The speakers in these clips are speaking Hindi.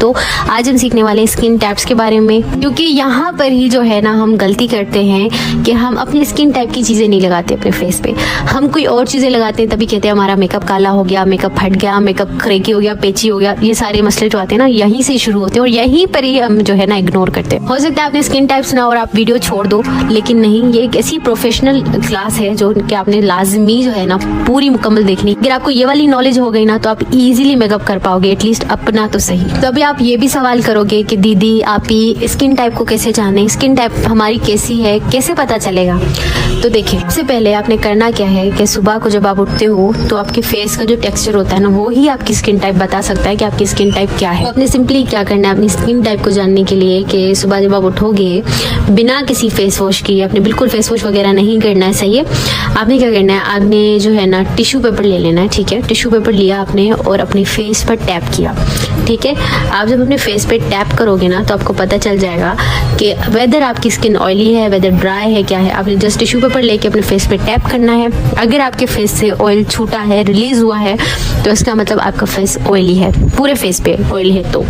तो आज हम सीखने वाले हैं स्किन टाइप्स के बारे में, क्योंकि यहाँ पर ही जो है ना हम गलती करते हैं कि हम अपनी स्किन टाइप की चीज़ें नहीं लगाते अपने फेस पे, हम कोई और चीज़ें लगाते हैं, तभी कहते हैं हमारा मेकअप काला हो गया, मेकअप फट गया, मेकअप क्रेकी हो गया, पेची हो गया। ये सारे मसले जो आते हैं ना यहीं से शुरू होते हैं और यहीं पर ही हम जो है ना इग्नोर करते हैं। हो सकता है आपने स्किन टाइप सुना और आप वीडियो छोड़ दो, लेकिन नहीं, ये एक ऐसी प्रोफेशनल क्लास है जो कि आपने लाजमी जो है ना पूरी मुकम्मल देखनी। अगर आपको ये वाली नॉलेज हो गई ना तो आप इजीली मेकअप कर पाओगे, एटलीस्ट अपना तो सही। तो अभी आप ये भी सवाल करोगे कि दीदी आप ही स्किन टाइप को कैसे जाने, स्किन टाइप हमारी कैसी है, कैसे पता चलेगा? तो देखिए, सबसे पहले आपने करना क्या है कि सुबह को जब आप उठते हो तो आपके फेस का जो टेक्सचर होता है ना वो ही आपकी स्किन टाइप बता सकता है कि आपकी स्किन टाइप क्या है। तो आपने सिंपली क्या करना है अपनी स्किन टाइप को जानने के लिए कि सुबह जब आप उठोगे बिना किसी फेस वॉश की, आपने बिल्कुल फेस वॉश वगैरह नहीं करना है, सही है। आपने क्या करना है, आपने जो है ना टिश्यू पेपर ले लेना है, ठीक है। टिश्यू पेपर लिया आपने और अपने फेस पर टैप किया, ठीक है। आप जब अपने फेस पे टैप करोगे ना तो आपको पता चल जाएगा कि वेदर आपकी स्किन ऑयली है, वेदर ड्राई है, क्या है। आपने जस्ट टिश्यू पेपर लेके अपने फेस पे टैप करना है। अगर आपके फेस से ऑयल छूटा है, रिलीज हुआ है, तो इसका मतलब आपका फेस ऑयली है, पूरे फेस पे ऑयल है। तो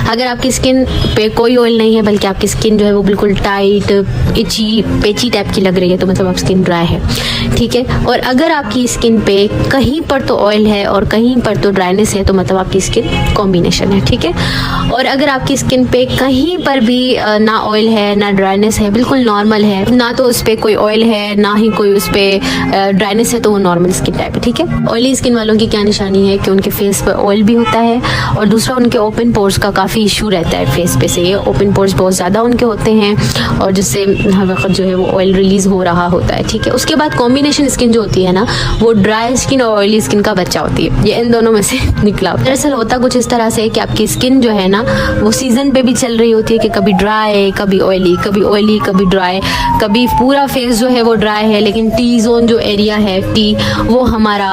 अगर आपकी स्किन पे कोई ऑयल नहीं है बल्कि आपकी स्किन जो है वो बिल्कुल टाइट, इची, पेची टाइप की लग रही है, तो मतलब आपकी स्किन ड्राई है, ठीक है। और अगर आपकी स्किन पे कहीं पर तो ऑयल है और कहीं पर तो ड्राइनेस है, तो मतलब आपकी स्किन कॉम्बिनेशन है, ठीक है। और अगर आपकी स्किन पे कहीं पर भी ना ऑयल है ना ड्राइनेस है, बिल्कुल नॉर्मल है, ना तो उस पर कोई ऑयल है ना ही कोई उस पर ड्राइनेस है, तो वो नॉर्मल स्किन टाइप है, ठीक है। ऑयली स्किन वालों की क्या निशानी है कि उनके फेस पर ऑयल भी होता है और दूसरा उनके ओपन पोर्स का काफ़ी इशू रहता है फेस पे से। ये ओपन पोर्स बहुत ज़्यादा उनके होते हैं और जिससे हर वक्त जो है वो ऑयल रिलीज हो रहा होता है, ठीक है। उसके बाद कॉम्बिनेशन स्किन जो होती है ना वो ड्राई स्किन और ऑयली स्किन का बच्चा होती है, ये इन दोनों में से निकला। दरअसल होता कुछ इस तरह से कि आपकी स्किन जो है ना वो सीजन पे भी चल रही होती है कि कभी ड्राई कभी ऑयली, कभी ऑयली कभी ड्राई, कभी पूरा फेस जो है वो ड्राई है लेकिन टी जोन जो एरिया है टी वो हमारा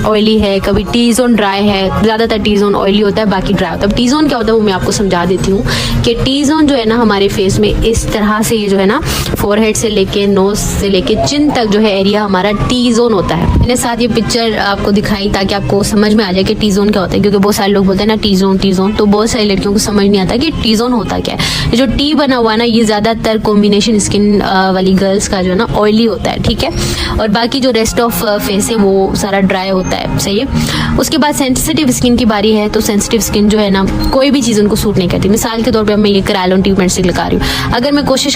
ऑयली है, कभी टी जोन ड्राई है, ज़्यादातर टी जोन ऑयली होता है बाकी ड्राई होता है। टी जोन क्या होता है वो मैं आपको समझा देती हूँ कि टी जोन जो है ना हमारे फेस में इस तरह से ये जो है ना फोरहेड से लेके नोज से लेके चिन तक जो है एरिया हमारा टी जोन होता है। मैंने साथ ये पिक्चर आपको दिखाई ताकि आपको समझ में आ जाए कि टी जोन क्या होता है, क्योंकि बहुत सारे लोग बोलते हैं ना टी जोन, तो बहुत सारी लड़कियों को समझ नहीं आता कि टी जोन होता क्या है। जो टी बना हुआ है ना ये ज़्यादातर कॉम्बिनेशन स्किन वाली गर्ल्स का जो है ना ऑयली होता है, ठीक है। और बाकी जो रेस्ट ऑफ फेस है वो सारा ड्राई होता है, सही है। उसके बाद सेंसिटिव स्किन की बारी है, तो सेंसिटिव स्किन जो है ना कोई भी चीज़ उनको सूट नहीं करती। मिसाल के तौर पे मैं ये क्रायोलिन ट्रीटमेंट से लगा रही हूँ, अगर मैं कोशिश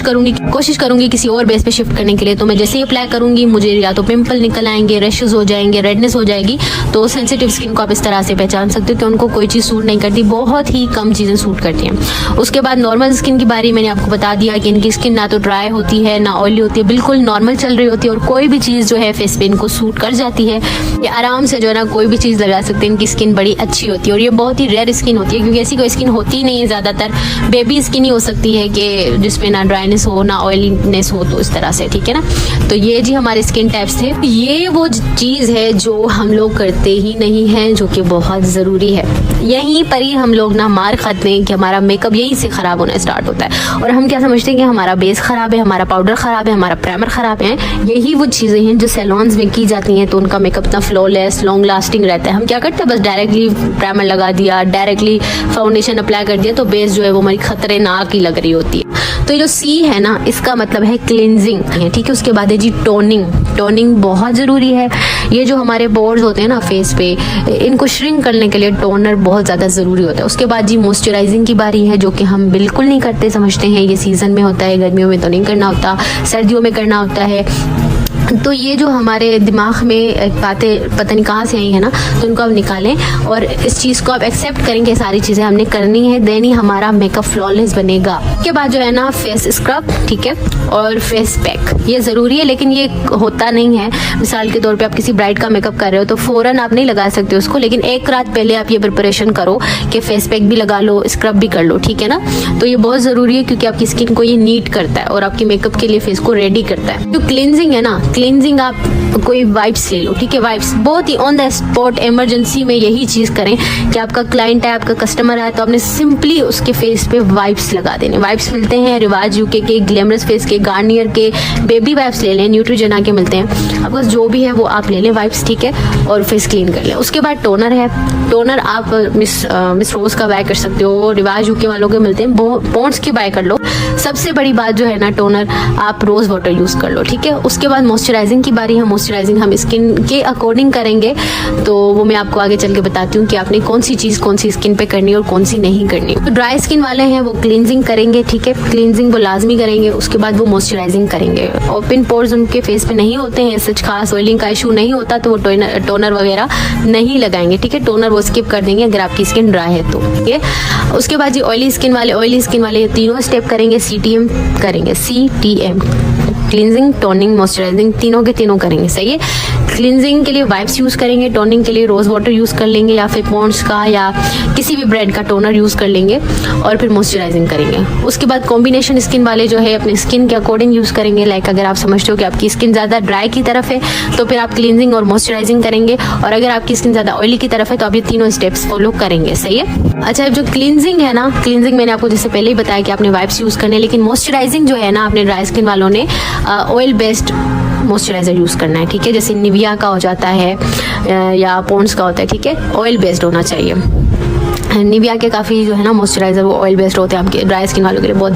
करूंगी किसी और बेस पे शिफ्ट करने के लिए, तो मैं जैसे ही अप्लाई करूंगी मुझे या तो पिंपल निकल आएंगे, रैशेस हो जाएंगे, रेडनेस हो जाएगी। तो सेंसिटिव स्किन को आप इस तरह से पहचान सकते हो कि उनको कोई चीज़ सूट नहीं करती, बहुत ही कम चीज़ें सूट करती हैं। उसके बाद नॉर्मल स्किन की बारी मैंने आपको बता दिया कि इनकी स्किन ना तो ड्राई होती है ना ऑयली होती है, बिल्कुल नॉर्मल चल रही होती है और कोई भी चीज़ जो है फेस पे इनको सूट कर जाती है। ये आराम से जो है ना कोई भी चीज़ लगा सकते हैं, इनकी स्किन बड़ी अच्छी होती है और ये बहुत ही रेयर स्किन होती है क्योंकि ऐसी कोई स्किन होती ही नहीं है। ज़्यादातर बेबी स्किन ही हो सकती है कि जिसमें ना ड्राइनेस हो ना ऑयलीनेस हो, तो इस तरह से, ठीक है ना। तो ये जी हमारे स्किन टाइप्स थे। ये वो चीज़ है जो हम लोग करते ही नहीं हैं, जो कि बहुत ज़रूरी है। यहीं पर ही हम लोग ना मार खाते हैं कि हमारा मेकअप यहीं से ख़राब होना स्टार्ट होता है और हम क्या समझते हैं कि हमारा बेस ख़राब है, हमारा पाउडर ख़राब है, हमारा प्राइमर ख़राब है। यही वो चीज़ें हैं जो सैलून्स में की जाती हैं, तो उनका मेकअप इतना फ्लॉलेस लॉन्ग लास्टिंग रहता है। हम क्या करते हैं, बस डायरेक्टली प्राइमर लगा दिया, डायरेक्टली फाउंडेशन अप्लाई कर दिया, तो बेस जो है वो हमारी खतरनाक ही लग रही होती है। तो ये जो सी है ना इसका मतलब है क्लिनजिंग है, ठीक है। उसके बाद है जी टोनिंग बहुत ज़रूरी है। ये जो हमारे पोर्स होते हैं ना फेस पे, इनको श्रिंक करने के लिए टोनर बहुत ज़्यादा ज़रूरी होता है। उसके बाद जी मॉइस्चराइजिंग की बारी है, जो कि हम बिल्कुल नहीं करते, समझते हैं ये सीज़न में होता है, गर्मियों में तो नहीं करना होता, सर्दियों में करना होता है। तो ये जो हमारे दिमाग में बातें पता नहीं कहाँ से आई है ना, तो उनको आप निकालें और इस चीज़ को आप एक्सेप्ट करेंगे, सारी चीज़ें हमने करनी है, देन ही हमारा मेकअप फ्लॉलेस बनेगा। उसके बाद जो है ना फेस स्क्रब, ठीक है, और फेस पैक ये ज़रूरी है, लेकिन ये होता नहीं है। मिसाल के तौर पे आप किसी ब्राइड का मेकअप कर रहे हो तो फ़ौरन आप नहीं लगा सकते उसको, लेकिन एक रात पहले आप ये प्रिपरेशन करो कि फेस पैक भी लगा लो, स्क्रब भी कर लो, ठीक है ना। तो ये बहुत ज़रूरी है क्योंकि आपकी स्किन को ये नीट करता है और आपकी मेकअप के लिए फेस को रेडी करता है। जो क्लिनजिंग है ना, क्लींजिंग आप कोई वाइप्स ले लो, ठीक है। वाइप्स बहुत ही ऑन द स्पॉट इमरजेंसी में यही चीज करें कि आपका क्लाइंट है, आपका कस्टमर है, तो आपने सिंपली उसके फेस पे वाइप्स लगा देने। वाइप्स मिलते हैं रिवाज यूके के, ग्लैमरस फेस के, गार्नियर के, बेबी वाइप्स ले लें, न्यूट्रीजेना के मिलते हैं। आपको जो भी है वो आप ले लें वाइप्स, ठीक है, और फेस क्लीन कर लें। उसके बाद टोनर है। टोनर आप मिस रोज का बाय कर सकते हो, रिवाज यूके वालों के मिलते हैं, पॉन्ड्स की बाय कर लो। सबसे बड़ी बात जो है ना, टोनर आप रोज वाटर यूज कर लो, ठीक है। उसके बाद मॉइस्चराइजिंग की बारी है। मॉइस्चराइजिंग हम स्किन के अकॉर्डिंग करेंगे, तो वो मैं आपको आगे चल के बताती हूँ कि आपने कौन सी चीज कौन सी स्किन पे करनी है और कौन सी नहीं करनी। तो ड्राई स्किन वाले हैं वो क्लींजिंग करेंगे, ठीक है, क्लींजिंग वो लाजमी करेंगे। उसके बाद वो मॉइस्चराइजिंग करेंगे। ओपन पोर्स उनके फेस पे नहीं होते हैं, सच खास ऑयलिंग का इशू नहीं होता, तो वो टोनर वगैरह नहीं लगाएंगे, ठीक है। टोनर वो स्किप कर देंगे अगर आपकी स्किन ड्राई है तो, ठीक है। उसके बाद जी ऑयली स्किन वाले तीनों स्टेप करेंगे, CTM करेंगे, CTM क्लींजिंग, टोनिंग, मॉइस्चराइजिंग, तीनों के तीनों करेंगे, सही है। क्लींजिंग के लिए वाइप्स यूज करेंगे, टोनिंग के लिए रोज वाटर यूज कर लेंगे या फिर पॉन्ड्स का या किसी भी ब्रांड का टोनर यूज कर लेंगे, और फिर मॉइस्चराइजिंग करेंगे। उसके बाद कॉम्बिनेशन स्किन वाले जो है अपनी स्किन के अकॉर्डिंग यूज करेंगे। लाइक अगर आप समझते हो कि आपकी स्किन ज्यादा ड्राई की तरफ है तो फिर आप क्लींजिंग और मॉइस्चराइजिंग करेंगे, और अगर आपकी स्किन ज्यादा ऑयली की तरफ है तो आप ये तीनों स्टेप्स फॉलो करेंगे, सही है। अच्छा, जो क्लींजिंग है ना, क्लींजिंग मैंने आपको जैसे पहले ही बताया कि आपने वाइप्स यूज करने, लेकिन मॉइस्चराइजिंग जो है ना, आपने ड्राई स्किन वालों ने ऑयल बेस्ड मॉइस्चराइजर यूज करना है, ठीक है। जैसे निविया का हो जाता है या पॉन्ड्स का होता है, ठीक है, ऑयल बेस्ड होना चाहिए। निविया के काफ़ी जो है ना मॉइस्चराइजर वो ऑयल बेस्ड होते हैं, आपके ड्राई स्किन वालों के लिए बहुत